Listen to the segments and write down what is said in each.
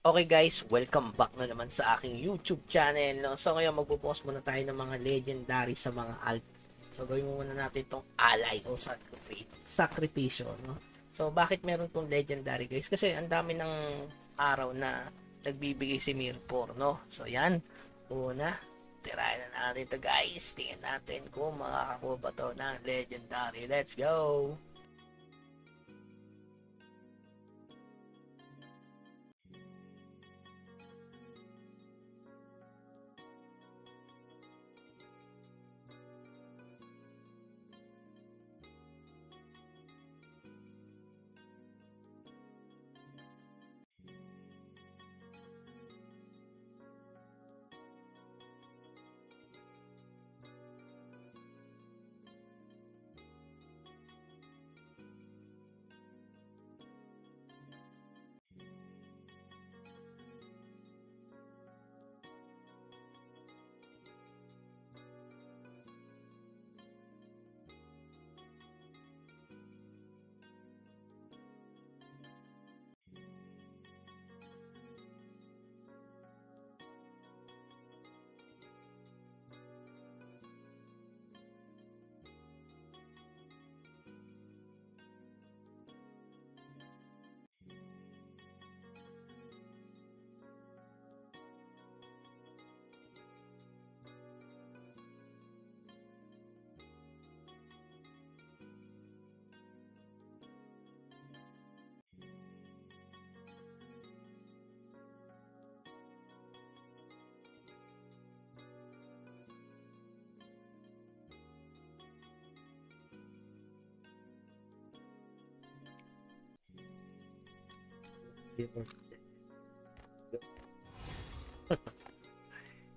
Okay guys, welcome back na naman sa aking YouTube channel. No? So ngayon magpo-post muna tayo ng mga legendary sa mga alt. So gawin muna natin tong ally o sakripisyo. No? So bakit meron tong legendary guys? Kasi ang dami ng araw na nagbibigay si Mirpor. No? So yan, una, tirayan na natin to guys. Tingnan natin kung makakakuha ba to ng legendary. Let's go!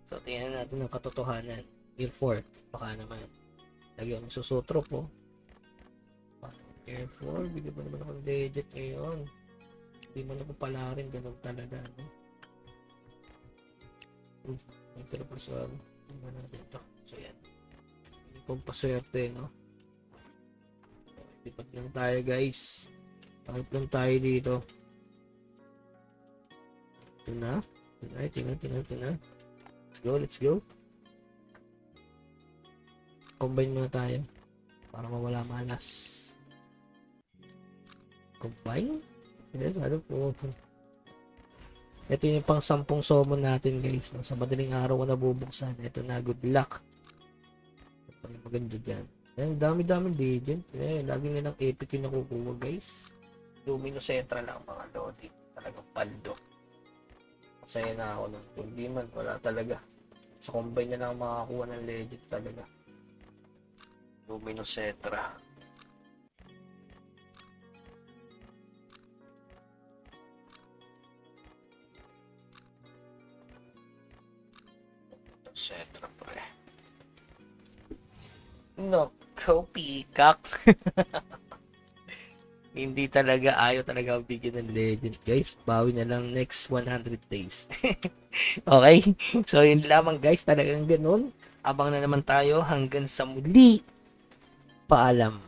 So, tingnan natin ang katotohanan. Year 4, baka naman. Lagi akong susutro po. Year 4, bigyan mo naman akong legit ngayon. Hindi mo na pala rin, ganun talaga. No? Ito na pa sa ano natin ito. So, yan. Hindi pong paswerte, no? So, lipat lang tayo, guys. Lipat lang tayo dito. Ito na. Ito na. Let's go. Combine muna tayo para mawala malas. Combine? Yes, ano po. Ito yung pang 10 summon natin guys. Sa madaling araw ko nabubuksan. Ito na, good luck. Ito yung maganda dyan. Ayan, dami-dami legend. Lagi nilang epic yung nakukuha guys. Lumino Cetra lang mga lodi. Talagang paldo. Masaya na ako nun. Hindi man, wala talaga. Sa combine na lang makakuha ng legend talaga. Lumino Cetra. Cetra pre. No, Peacock. Hindi talaga, ayaw talaga bigyan ng legend guys. Bawi na lang next 100 days. Okay? So yun lamang guys, talagang ganun. Abang na naman tayo hanggang sa muli. Paalam.